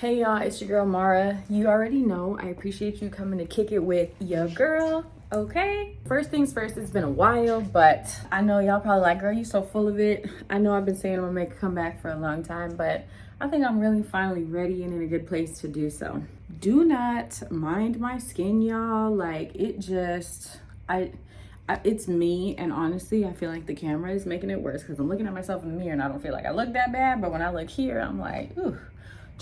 Hey y'all, it's your girl Mara. You already know I appreciate you coming to kick it with your girl, okay? First things first, it's been a while, but I know y'all probably like, girl, you so full of it. I know I've been saying I'm gonna make a comeback for a long time, but I think I'm really finally ready and in a good place to do so. Do not mind my skin, y'all. Like, it just, it's me, and honestly, I feel like the camera is making it worse because I'm looking at myself in the mirror and I don't feel like I look that bad, but when I look here, I'm like, ooh.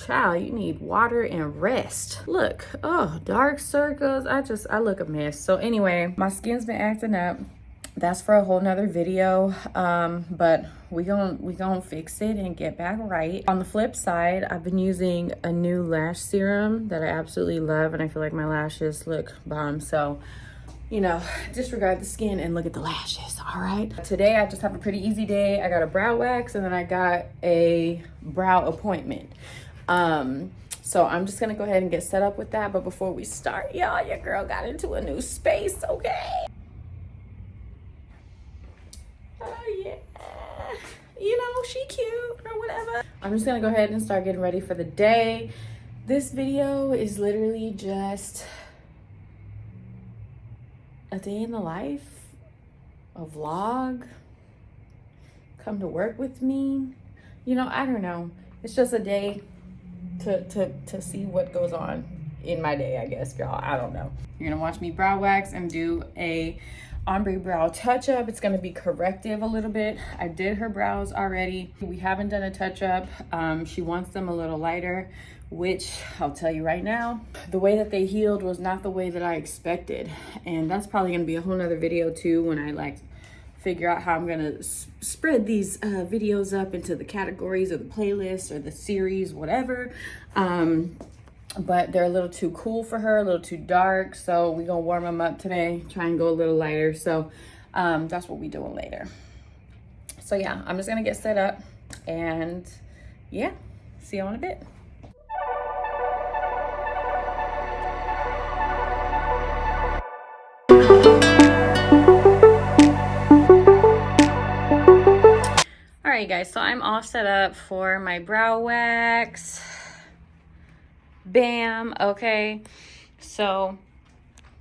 Child, you need water and rest. Look, oh, dark circles. I look a mess. So anyway, my skin's been acting up. That's for a whole nother video. But we gonna fix it and get back right. On the flip side, I've been using a new lash serum that I absolutely love, and I feel like my lashes look bomb. So, you know, disregard the skin and look at the lashes, all right? Today, I just have a pretty easy day. I got a brow wax and then I got a brow appointment. So I'm just gonna go ahead and get set up with that. But before we start, y'all, your girl got into a new space, okay? Oh yeah, you know, she cute or whatever. I'm just gonna go ahead and start getting ready for the day. This video is literally just a day in the life, a vlog. Come to work with me. You know, I don't know. It's just a day to see what goes on in my day, I guess, y'all. I don't know. You're gonna watch me brow wax and do a ombre brow touch up. It's gonna be corrective a little bit. I did her brows already. We haven't done a touch up. She wants them a little lighter, which I'll tell you right now, the way that they healed was not the way that I expected. And that's probably gonna be a whole nother video too, when I like figure out how I'm gonna spread these videos up into the categories of the playlist or the series, whatever. But they're a little too cool for her, a little too dark. So we're gonna warm them up today, try and go a little lighter. So that's what we're doing later. So yeah, I'm just gonna get set up and yeah, see you in a bit. All right, guys, so I'm all set up for my brow wax. Bam. Okay, so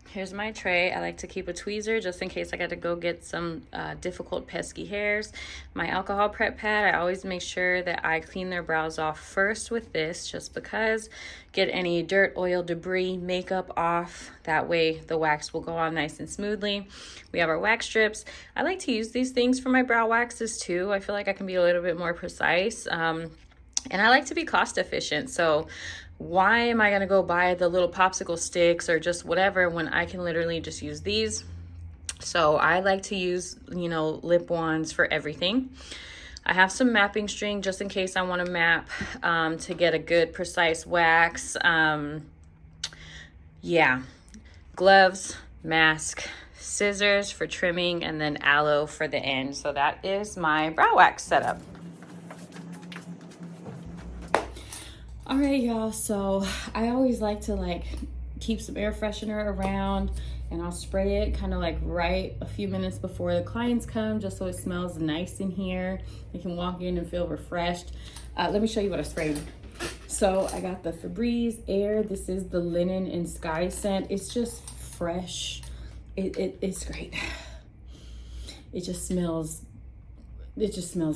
here's my tray. I like to keep a tweezer just in case I got to go get some difficult pesky hairs. My alcohol prep pad, I always make sure that I clean their brows off first with this, just because. Get any dirt, oil, debris, makeup off. That way the wax will go on nice and smoothly. We have our wax strips. I like to use these things for my brow waxes too. I feel like I can be a little bit more precise. And I like to be cost efficient. So why am I gonna go buy the little popsicle sticks or just whatever when I can literally just use these? So I like to use, you know, lip wands for everything. I have some mapping string just in case I want to map to get a good precise wax. Yeah, gloves, mask, scissors for trimming, and then aloe for the end. So that is my brow wax setup. All right, y'all, so I always like to keep some air freshener around, and I'll spray it kind of like right a few minutes before the clients come, just so it smells nice in here. They can walk in and feel refreshed. Let me show you what I sprayed. So I got the Febreze Air. This is the Linen and Sky scent. It's just fresh. It's great. It just smells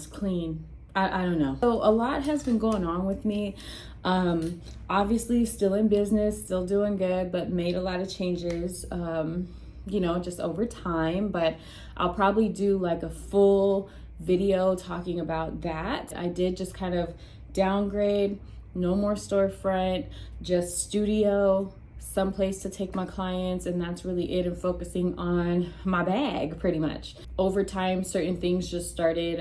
clean. I don't know. So a lot has been going on with me. Obviously still in business, still doing good, but made a lot of changes, you know, just over time. But I'll probably do like a full video talking about that. I did just kind of downgrade, no more storefront, just studio, someplace to take my clients, and that's really it, and focusing on my bag pretty much. Over time, certain things just started,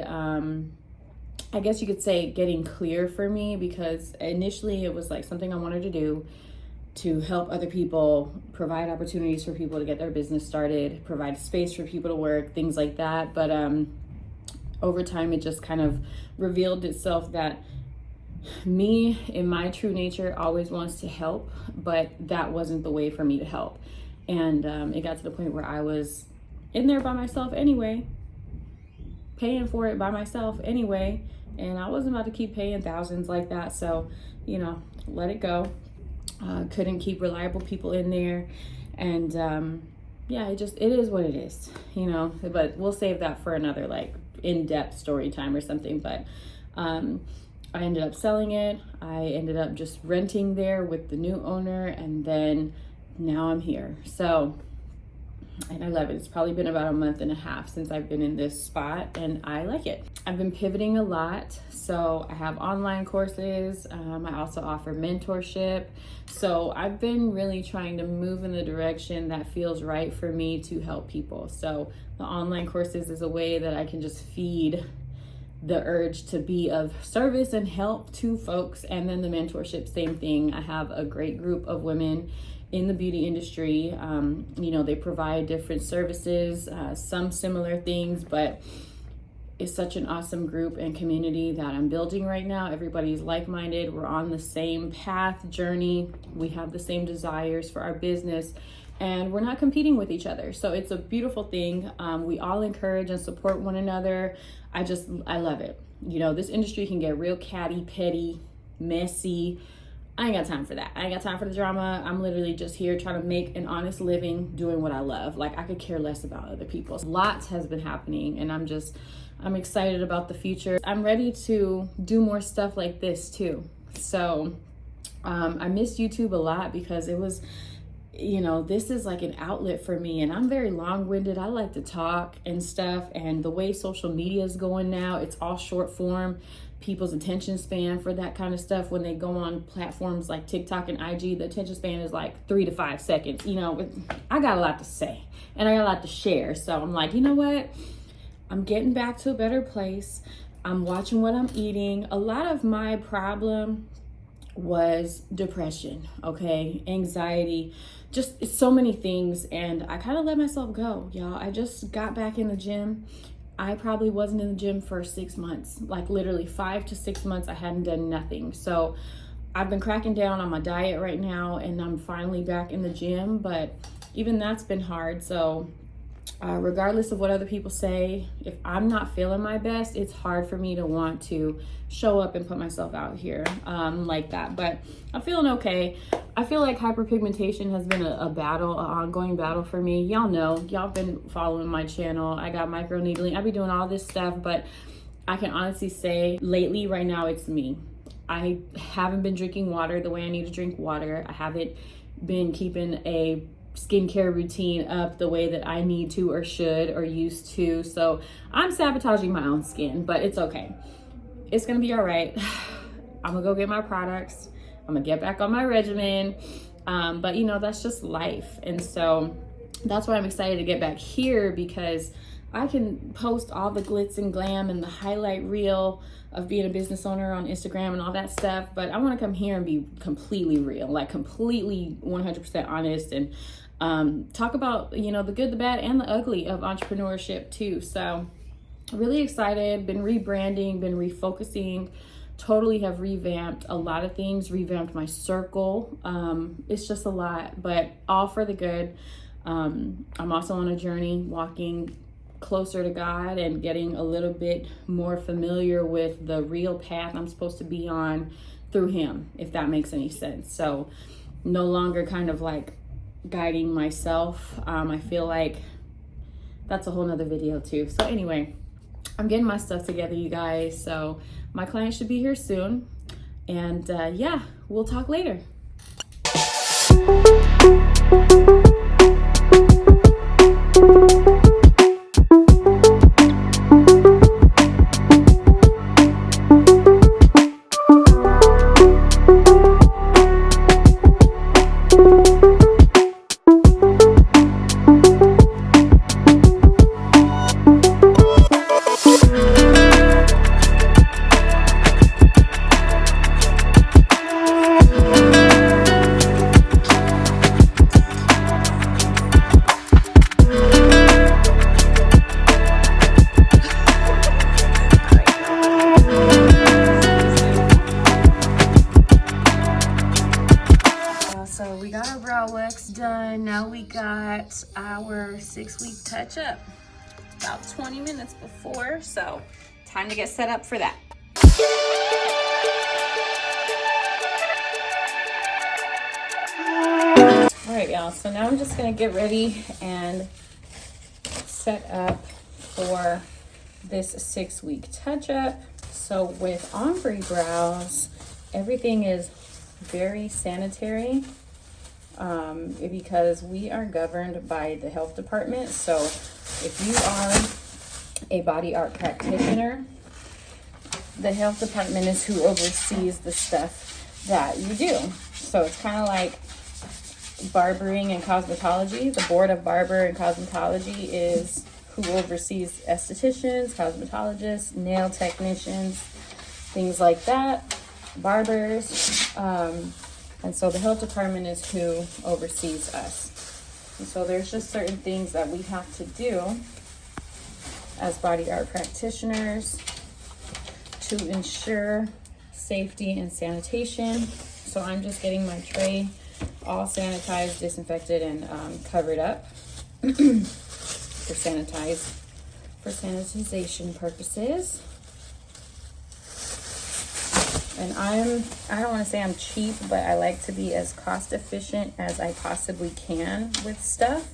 I guess you could say, getting clear for me, because initially it was like something I wanted to do to help other people, provide opportunities for people to get their business started, provide space for people to work, things like that. But over time, it just kind of revealed itself that me, in my true nature, always wants to help, but that wasn't the way for me to help. And it got to the point where I was in there by myself anyway, paying for it by myself anyway, and I wasn't about to keep paying thousands like that. So, you know, let it go. Couldn't keep reliable people in there. And yeah, it is what it is, you know, but we'll save that for another like in-depth story time or something. But I ended up selling it. I ended up just renting there with the new owner, and then now I'm here. So, and I love it. It's probably been about a month and a half since I've been in this spot, and I like it. I've been pivoting a lot. So I have online courses. I also offer mentorship. So I've been really trying to move in the direction that feels right for me to help people. So the online courses is a way that I can just feed the urge to be of service and help to folks. And then the mentorship, same thing. I have a great group of women in the beauty industry. You know, they provide different services, some similar things, but it's such an awesome group and community that I'm building right now. Everybody's like-minded. We're on the same path, journey. We have the same desires for our business, and we're not competing with each other. So it's a beautiful thing. We all encourage and support one another. I love it. You know, this industry can get real catty, petty, messy. I ain't got time for that. I ain't got time for the drama. I'm literally just here trying to make an honest living doing what I love. Like, I could care less about other people. Lots has been happening, and I'm excited about the future. I'm ready to do more stuff like this too. So I miss YouTube a lot because it was, you know, this is like an outlet for me, and I'm very long-winded. I like to talk and stuff, and the way social media is going now, it's all short form. People's attention span for that kind of stuff, when they go on platforms like TikTok and IG, the attention span is like 3 to 5 seconds. You know, I got a lot to say and I got a lot to share. So I'm like, you know what? I'm getting back to a better place. I'm watching what I'm eating. A lot of my problem was depression, okay? Anxiety, just so many things. And I kind of let myself go, y'all. I just got back in the gym. I probably wasn't in the gym for 6 months, like literally 5 to 6 months. I hadn't done nothing. So I've been cracking down on my diet right now, and I'm finally back in the gym, but even that's been hard. So regardless of what other people say, if I'm not feeling my best, it's hard for me to want to show up and put myself out here like that. But I'm feeling okay. I feel like hyperpigmentation has been a battle, an ongoing battle for me. Y'all know, y'all been following my channel. I got microneedling. I be doing all this stuff, but I can honestly say lately, right now, it's me. I haven't been drinking water the way I need to drink water. I haven't been keeping a skincare routine up the way that I need to or should or used to. So I'm sabotaging my own skin, but it's okay. It's gonna be all right. I'm gonna go get my products. I'm gonna get back on my regimen. But you know, that's just life. And so that's why I'm excited to get back here, because I can post all the glitz and glam and the highlight reel of being a business owner on Instagram and all that stuff. But I want to come here and be completely real, like completely 100% honest, and talk about, you know, the good, the bad, and the ugly of entrepreneurship too. So really excited, been rebranding, been refocusing, totally have revamped a lot of things, revamped my circle. It's just a lot, but all for the good. I'm also on a journey walking closer to God and getting a little bit more familiar with the real path I'm supposed to be on through Him, if that makes any sense. So no longer kind of like guiding myself. I feel like that's a whole nother video too. So anyway, I'm getting my stuff together, you guys. So my client should be here soon. And yeah, we'll talk later. So we got our brow wax done. Now we got our 6-week touch-up about 20 minutes before. So time to get set up for that. All right, y'all, so now I'm just gonna get ready and set up for this 6-week touch-up. So with ombre brows, everything is very sanitary because we are governed by the health department. So if you are a body art practitioner, the health department is who oversees the stuff that you do. So it's kind of like barbering and cosmetology. The board of barber and cosmetology is who oversees estheticians, cosmetologists, nail technicians, things like that, barbers. And so the health department is who oversees us. And so there's just certain things that we have to do as body art practitioners to ensure safety and sanitation. So I'm just getting my tray all sanitized, disinfected, and covered up for sanitization purposes. And I don't want to say I'm cheap, but I like to be as cost efficient as I possibly can with stuff.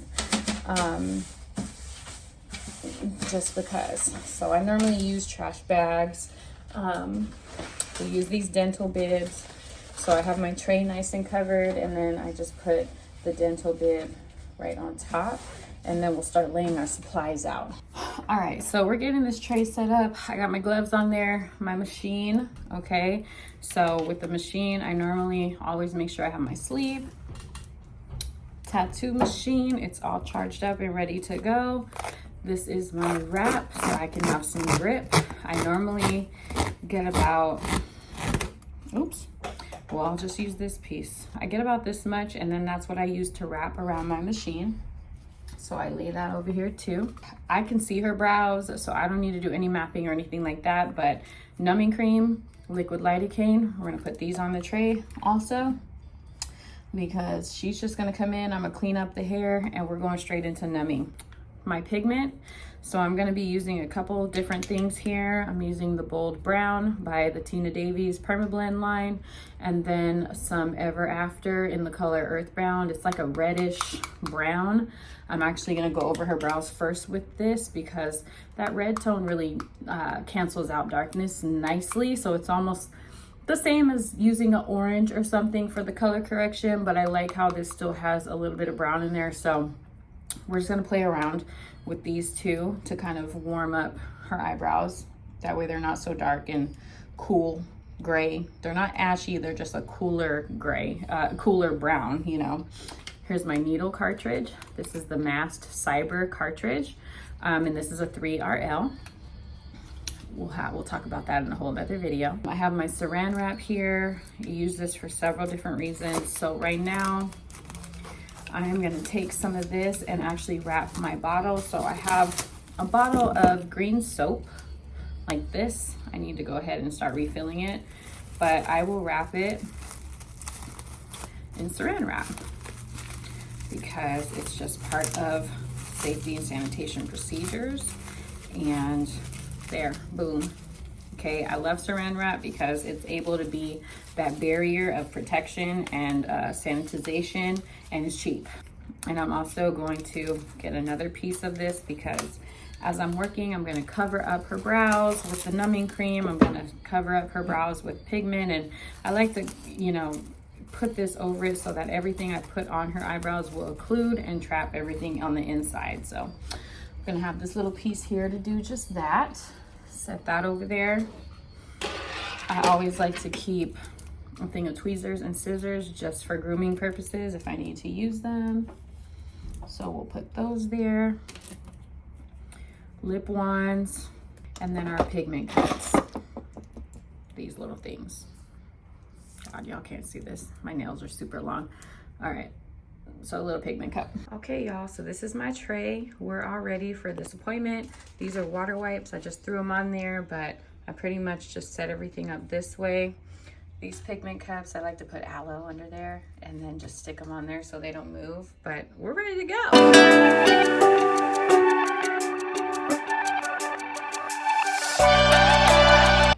Just because. So I normally use trash bags. We use these dental bibs. So I have my tray nice and covered, and then I just put the dental bib right on top, and then we'll start laying our supplies out. All right, so we're getting this tray set up. I got my gloves on there, my machine, okay? So with the machine, I normally always make sure I have my sleeve. Tattoo machine, it's all charged up and ready to go. This is my wrap, so I can have some grip. I normally get about, well, I'll just use this piece. I get about this much, and then that's what I use to wrap around my machine. So I lay that over here too. I can see her brows, so I don't need to do any mapping or anything like that, but numbing cream, liquid lidocaine, we're gonna put these on the tray also, because she's just gonna come in, I'm gonna clean up the hair, and we're going straight into numbing. My pigment, so I'm gonna be using a couple different things here. I'm using the Bold Brown by the Tina Davies Permablend line, and then some Ever After in the color Earth Brown. It's like a reddish brown. I'm actually gonna go over her brows first with this because that red tone really cancels out darkness nicely. So it's almost the same as using an orange or something for the color correction, but I like how this still has a little bit of brown in there. So we're just gonna play around with these two to kind of warm up her eyebrows. That way they're not so dark and cool gray. They're not ashy, they're just a cooler gray, cooler brown, you know. Here's my needle cartridge. This is the Mast Cyber cartridge, and this is a 3RL. We'll talk about that in a whole other video. I have my Saran wrap here. I use this for several different reasons. So right now, I am gonna take some of this and actually wrap my bottle. So I have a bottle of green soap like this. I need to go ahead and start refilling it, but I will wrap it in Saran wrap because it's just part of safety and sanitation procedures. And there, boom. Okay, I love Saran wrap because it's able to be that barrier of protection and sanitization, and it's cheap. And I'm also going to get another piece of this because as I'm working, I'm gonna cover up her brows with the numbing cream. I'm gonna cover up her brows with pigment, and I like to, you know, put this over it so that everything I put on her eyebrows will occlude and trap everything on the inside. So I'm gonna have this little piece here to do just that. Set that over there. I always like to keep a thing of tweezers and scissors just for grooming purposes if I need to use them. So we'll put those there. Lip wands, and then our pigment cups. These little things. God, y'all can't see this. My nails are super long. All right, so a little pigment cup. Okay, y'all, so this is my tray. We're all ready for this appointment. These are water wipes. I just threw them on there, but I pretty much just set everything up this way. These pigment cups, I like to put aloe under there and then just stick them on there so they don't move, but we're ready to go.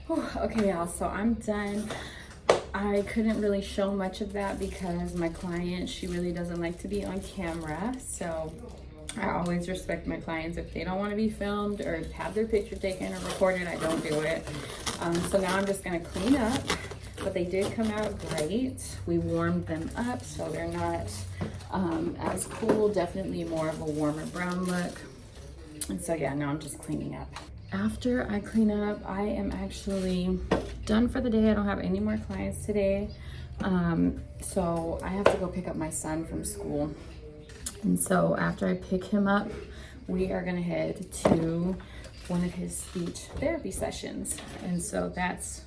Whew, okay, y'all, so I'm done. I couldn't really show much of that because my client, she really doesn't like to be on camera. So I always respect my clients. If they don't want to be filmed or have their picture taken or recorded, I don't do it. So now I'm just gonna clean up, but they did come out great. We warmed them up so they're not as cool, definitely more of a warmer brown look. And so yeah, now I'm just cleaning up. After I clean up, I am actually done for the day. I don't have any more clients today. So I have to go pick up my son from school. And so after I pick him up, we are gonna head to one of his speech therapy sessions. And so that's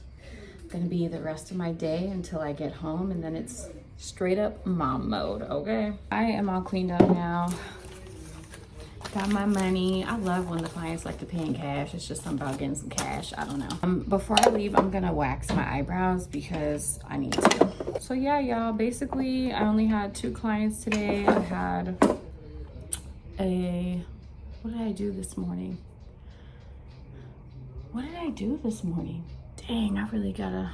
gonna be the rest of my day until I get home, and then it's straight up mom mode, okay? I am all cleaned up now. Got my money. I love when the clients like to pay in cash. It's just something about getting some cash. I don't know. Before I leave, I'm gonna wax my eyebrows because I need to. So yeah, y'all, basically I only had 2 clients today. I had what did I do this morning? What did I do this morning? Dang, I really gotta,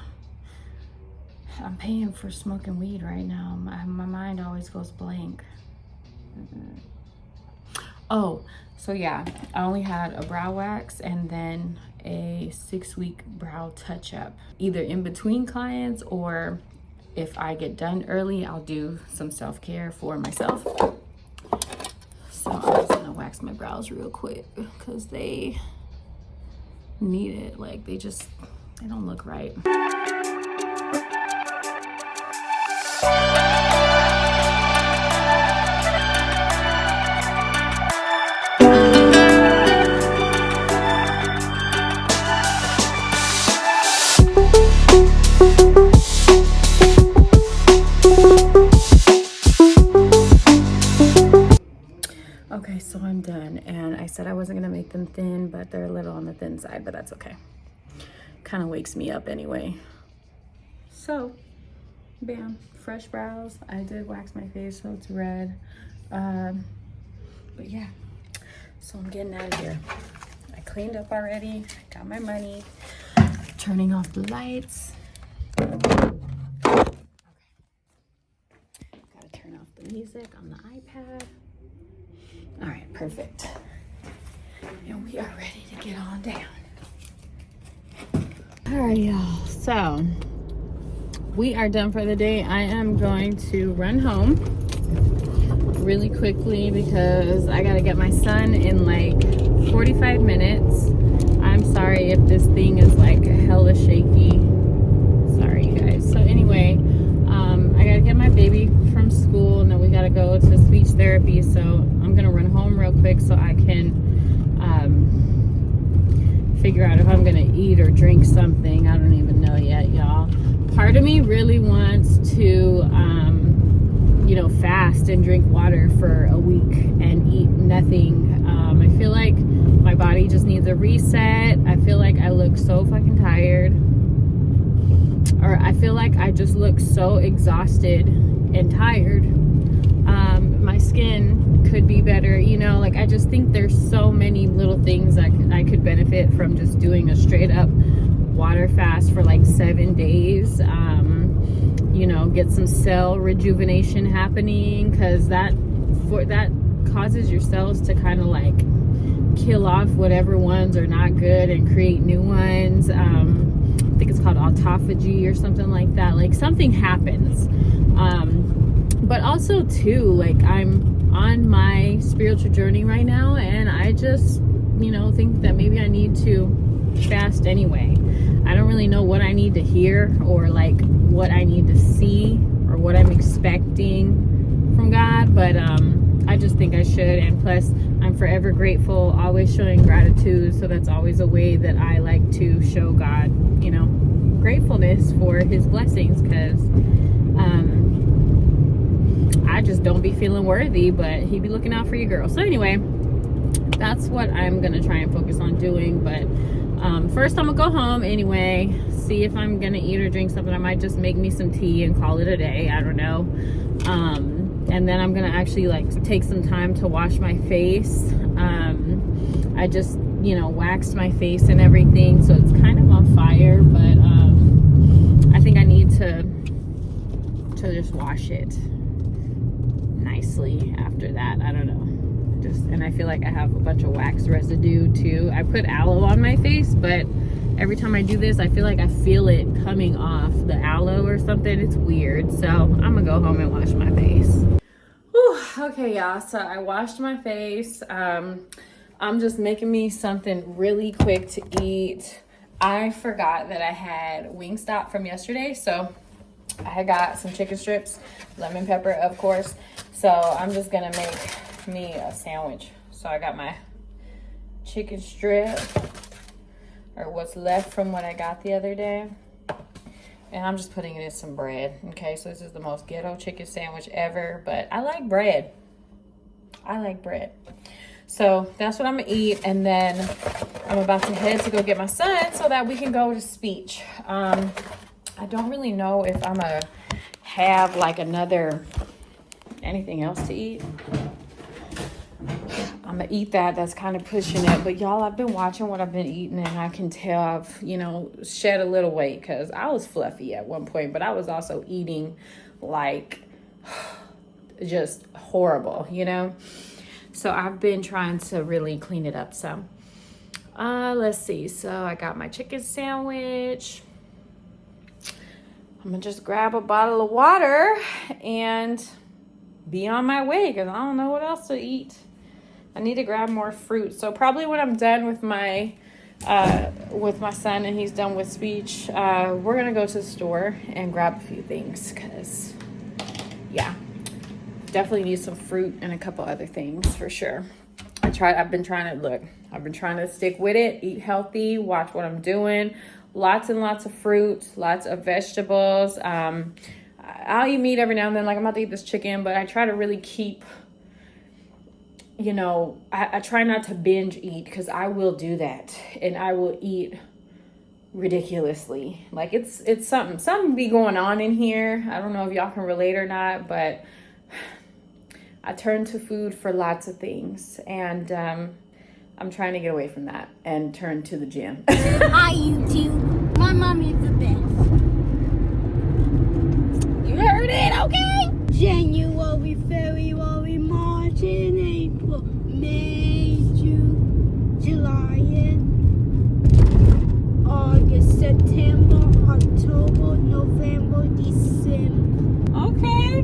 I'm paying for smoking weed right now. My mind always goes blank. Oh, so yeah, I only had a brow wax and then a 6-week brow touch-up, either in between clients, or if I get done early, I'll do some self-care for myself. So I'm just gonna wax my brows real quick because they need it. Like they don't look right. Okay, so I'm done, and I said I wasn't gonna make them thin, but they're a little on the thin side, but that's okay. Kind of wakes me up anyway. So, bam, fresh brows. I did wax my face so it's red. But yeah, so I'm getting out of here. I cleaned up already, got my money. Turning off the lights. Okay. Gotta turn off the music on the iPad. All right, perfect. And we are ready to get on down. All right, y'all. So we are done for the day. I am going to run home really quickly because I gotta get my son in like 45 minutes. I'm sorry if this thing is like hella shaky. Sorry, you guys. So anyway, I gotta get my baby from school, and then we gotta go to speech therapy. So I'm gonna run home real quick so I can figure out if I'm gonna eat or drink something. I don't even know yet, y'all. Part of me really wants to fast and drink water for a week and eat nothing. I feel like my body just needs a reset. I feel like I look so fucking tired, or I feel like I just look so exhausted and tired. My skin could be better, like I just think there's so many little things that I could benefit from just doing a straight up water fast for like 7 days. Get some cell rejuvenation happening, because that causes your cells to kind of like kill off whatever ones are not good and create new ones. I think it's called autophagy or something like that. Like something happens. But also too, like I'm on my spiritual journey right now, and I just think that maybe I need to fast anyway. I don't really know what I need to hear, or like what I need to see, or what I'm expecting from God, but I just think I should. And plus, I'm forever grateful, always showing gratitude. So that's always a way that I like to show God, gratefulness for his blessings, because I just don't be feeling worthy, but he be looking out for your girl. So anyway, that's what I'm gonna try and focus on doing. But first I'm gonna go home anyway, see if I'm gonna eat or drink something. I might just make me some tea and call it a day, I don't know. And then I'm gonna actually like take some time to wash my face. I just you know, waxed my face and everything, so it's kind of on fire, but I think I need to just wash it nicely after that. I don't know. And I feel like I have a bunch of wax residue too. I put aloe on my face, but every time I do this, I feel like I feel it coming off the aloe or something. It's weird. So I'm gonna go home and wash my face. Whew, okay, y'all. So I washed my face. I'm just making me something really quick to eat. I forgot that I had Wingstop from yesterday, so I got some chicken strips, lemon pepper, of course. So I'm just gonna make me a sandwich. So I got my chicken strip, or what's left from what I got the other day, and I'm just putting it in some bread. Okay, so this is the most ghetto chicken sandwich ever, but I like bread. I like bread. So that's what I'm gonna eat, and then I'm about to head to go get my son so that we can go to speech. I don't really know if I'm gonna have like anything else to eat. I'm gonna eat that. That's kind of pushing it. But y'all, I've been watching what I've been eating, and I can tell I've, you know, shed a little weight, because I was fluffy at one point, but I was also eating like just horrible, you know? So I've been trying to really clean it up some. Let's see. So I got my chicken sandwich. I'm gonna just grab a bottle of water and be on my way, because I don't know what else to eat. I need to grab more fruit. So probably when I'm done with my son and he's done with speech, we're gonna go to the store and grab a few things, because yeah, definitely need some fruit and a couple other things for sure. I've been trying to stick with it, eat healthy, watch what I'm doing. Lots and lots of fruit, lots of vegetables. I'll eat meat every now and then, like I'm about to eat this chicken, but I try to really keep, you know, I try not to binge eat, because I will do that, and I will eat ridiculously. Like it's something be going on in here. I don't know if y'all can relate or not, but I turn to food for lots of things, and I'm trying to get away from that and turn to the gym. Hi YouTube, my mom is the best. You heard it, okay? January, February, March, and April, May, June, July, and August, September, October, November, December. Okay.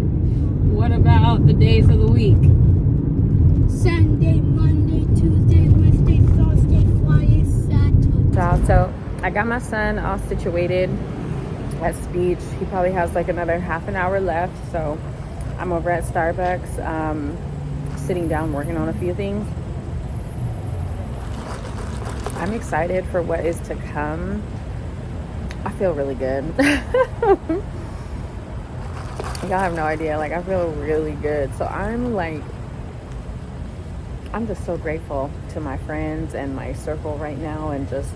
What about the days of the week? Sunday, Monday, Tuesday, Wednesday, Thursday, Friday, Saturday. So I got my son all situated at speech. He probably has like another half an hour left. So I'm over at Starbucks, sitting down working on a few things. I'm excited for what is to come. I feel really good. Y'all have no idea. Like, I feel really good. So I'm just so grateful to my friends and my circle right now, and just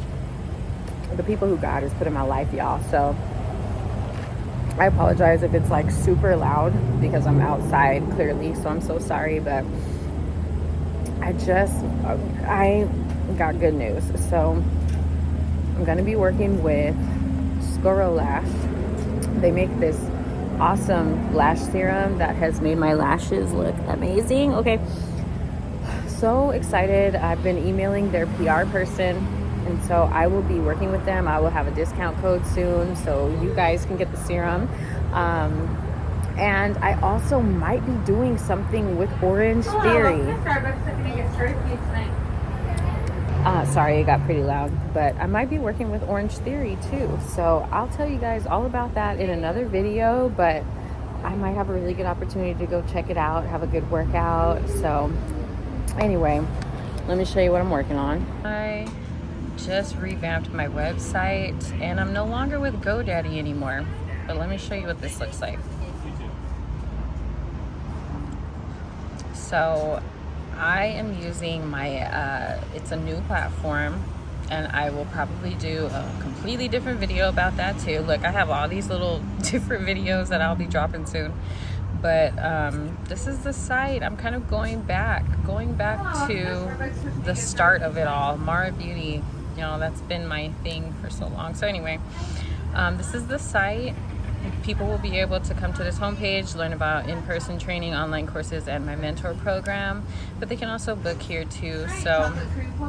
the people who God has put in my life, y'all. So I apologize if it's like super loud, because I'm outside clearly, so I'm so sorry, but I got good news. So I'm gonna be working with Scoro Lash. They make this awesome lash serum that has made my lashes look amazing. Okay, so excited. I've been emailing their PR person, and so I will be working with them. I will have a discount code soon, so you guys can get the serum. And I also might be doing something with Orange Theory. Sorry, it got pretty loud, but I might be working with Orange Theory too. So I'll tell you guys all about that in another video, but I might have a really good opportunity to go check it out, have a good workout. So anyway, let me show you what I'm working on. I just revamped my website, and I'm no longer with GoDaddy anymore, but let me show you what this looks like. So I am using my, it's a new platform, and I will probably do a completely different video about that too. Look, I have all these little different videos that I'll be dropping soon, But this is the site. I'm kind of going back to the start of it all. Mara Beauty, you know, that's been my thing for so long. So anyway, this is the site. People will be able to come to this homepage, learn about in-person training, online courses, and my mentor program. But they can also book here too. So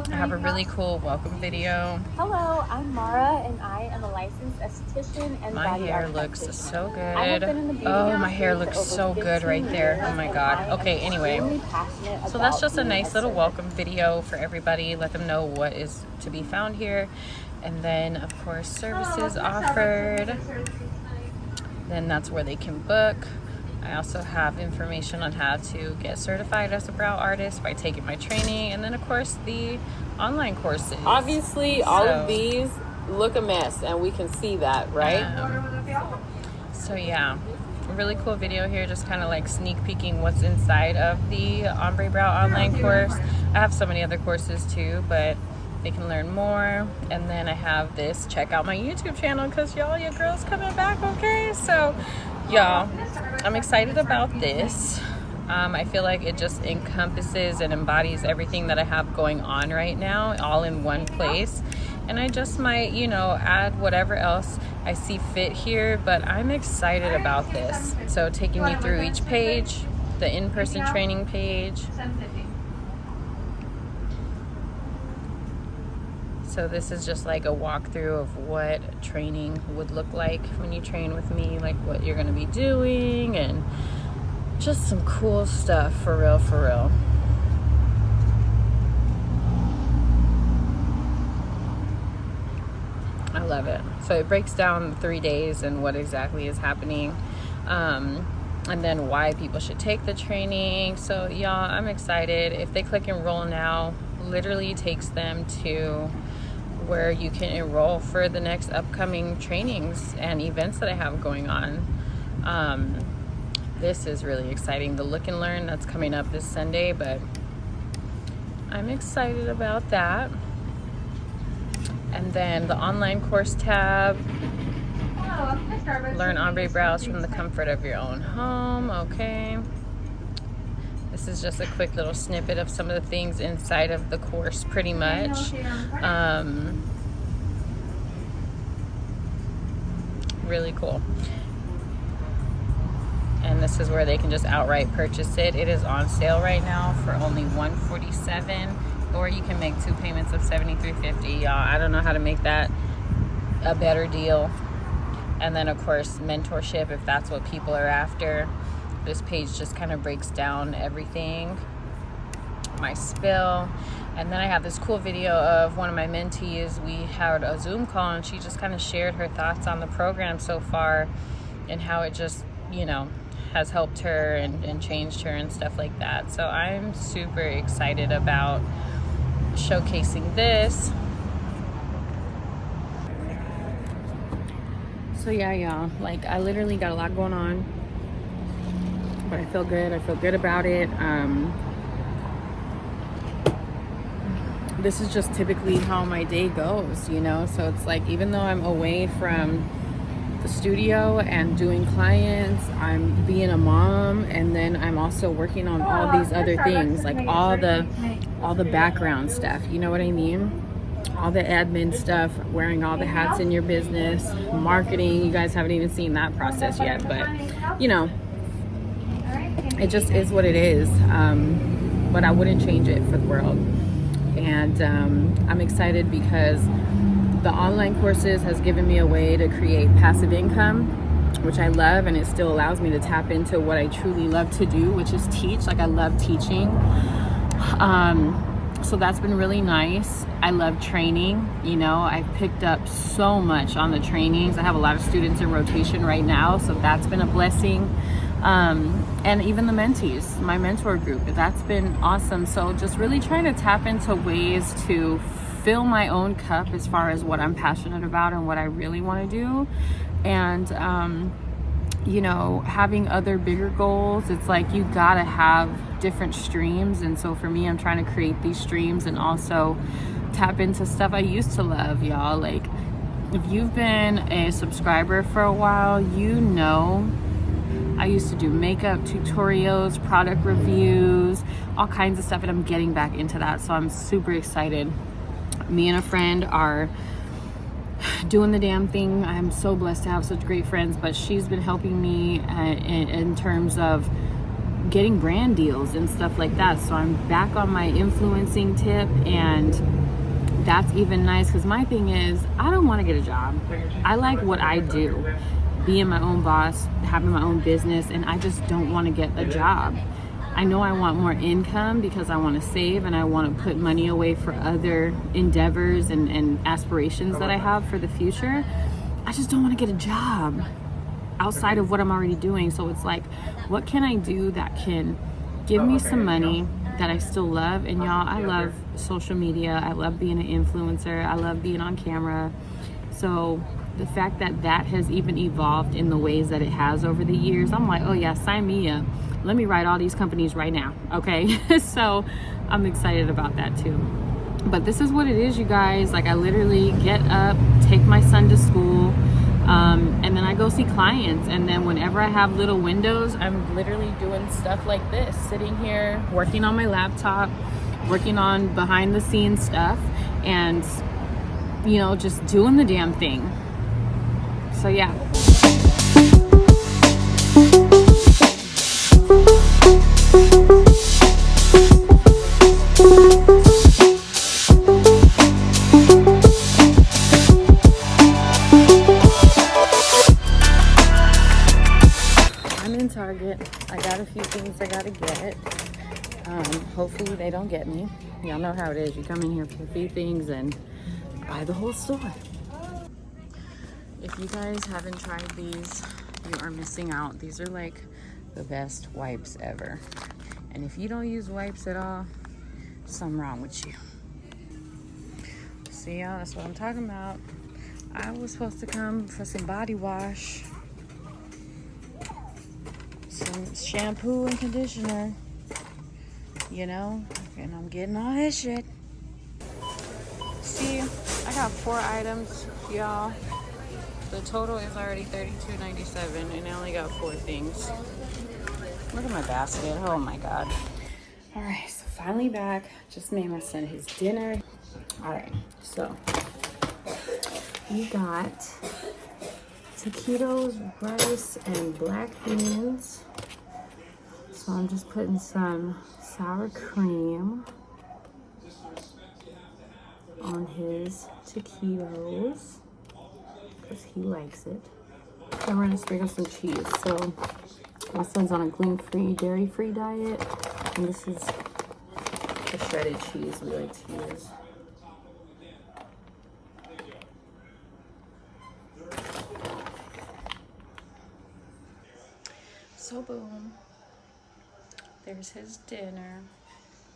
I have a really cool welcome video. Hello, I'm Mara, and I am a licensed esthetician and my body hair art looks practitioner. so I have been in the good. beauty Oh, my industry hair for looks over so good 15 right there. years, Oh my and god. I am Okay, anyway, extremely passionate so that's about just a being nice little servant. welcome video for everybody. Let them know what is to be found here, and then of course services offered. Then that's where they can book. I also have information on how to get certified as a brow artist by taking my training, and then of course the online courses. Obviously, all of these look a mess, and we can see that, right? So yeah, a really cool video here, just kind of like sneak peeking what's inside of the Ombre Brow online course. I have so many other courses too, but they can learn more. And then I have this, check out my YouTube channel, because y'all, your girl's coming back, okay? So y'all, I'm excited about this. I feel like it just encompasses and embodies everything that I have going on right now, all in one place. And I just might, you know, add whatever else I see fit here, but I'm excited about this. So taking you through each page, the in-person training page. So this is just like a walkthrough of what training would look like when you train with me, like what you're gonna be doing, and just some cool stuff for real, for real. I love it. So it breaks down 3 days and what exactly is happening, and then why people should take the training. So y'all, I'm excited. If they click enroll now, literally takes them to where you can enroll for the next upcoming trainings and events that I have going on. This is really exciting. The Look and Learn, that's coming up this Sunday, but I'm excited about that. And then the online course tab, learn ombre brows from the comfort of your own home. Okay. This is just a quick little snippet of some of the things inside of the course, pretty much. Really cool. And this is where they can just outright purchase it. It is on sale right now for only $147, or you can make 2 payments of $73.50. Y'all, I don't know how to make that a better deal. And then of course mentorship, if that's what people are after. This page just kind of breaks down everything, my spill. And then I have this cool video of one of my mentees. We had a Zoom call and she just kind of shared her thoughts on the program so far and how it just, you know, has helped her and changed her and stuff like that. So I'm super excited about showcasing this. So yeah, y'all, like I literally got a lot going on, but I feel good. I feel good about it. This is just typically how my day goes, you know? So it's like, even though I'm away from the studio and doing clients, I'm being a mom, and then I'm also working on all these other things, like all the background stuff, you know what I mean? All the admin stuff, wearing all the hats in your business, marketing. You guys haven't even seen that process yet, but you know, it just is what it is. But I wouldn't change it for the world. And I'm excited because the online courses has given me a way to create passive income, which I love, and it still allows me to tap into what I truly love to do, which is teach. Like I love teaching. So that's been really nice. I love training. You know, I've picked up so much on the trainings. I have a lot of students in rotation right now, so that's been a blessing. And even the mentees, my mentor group, that's been awesome. So just really trying to tap into ways to fill my own cup as far as what I'm passionate about and what I really want to do. And you know, having other bigger goals, it's like you gotta have different streams. And so for me, I'm trying to create these streams and also tap into stuff I used to love, y'all. Like if you've been a subscriber for a while, you know I used to do makeup tutorials, product reviews, all kinds of stuff, and I'm getting back into that. So I'm super excited. Me and a friend are doing the damn thing. I'm so blessed to have such great friends, but she's been helping me in terms of getting brand deals and stuff like that. So I'm back on my influencing tip, and that's even nice because my thing is I don't want to get a job. I like what I do, being my own boss, having my own business, and I just don't want to get a job. I know I want more income because I want to save and I want to put money away for other endeavors and aspirations that I have for the future. I just don't want to get a job outside of what I'm already doing. So it's like, what can I do that can give me some money that I still love? And y'all, I love social media. I love being an influencer. I love being on camera. So the fact that that has even evolved in the ways that it has over the years, I'm like, oh yeah, sign me up. Let me write all these companies right now, okay? So I'm excited about that too. But this is what it is, you guys. Like, I literally get up, take my son to school, and then I go see clients. And then whenever I have little windows, I'm literally doing stuff like this, sitting here, working on my laptop, working on behind the scenes stuff, and, you know, just doing the damn thing. So yeah. Target. I got a few things I gotta get. Hopefully they don't get me. Y'all know how it is. You come in here for a few things and buy the whole store. If you guys haven't tried these, you are missing out. These are like the best wipes ever. And if you don't use wipes at all, something wrong with you. See y'all, that's what I'm talking about. I was supposed to come for some body wash, some shampoo and conditioner, you know, and I'm getting all this shit. See, I got 4 items, y'all. The total is already $32.97, and I only got 4 things. Look at my basket. Oh my god. All right, so finally back. Just made my son his dinner. All right, so we got taquitos, rice, and black beans. So I'm just putting some sour cream on his taquitos because he likes it. And we're gonna sprinkle some cheese. So my son's on a gluten-free, dairy-free diet, and this is the shredded cheese we like to use. So boom, there's his dinner.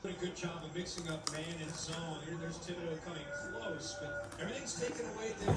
Doing a good job of mixing up man and zone. Here, there's Thibodeau coming close, but everything's taken away there.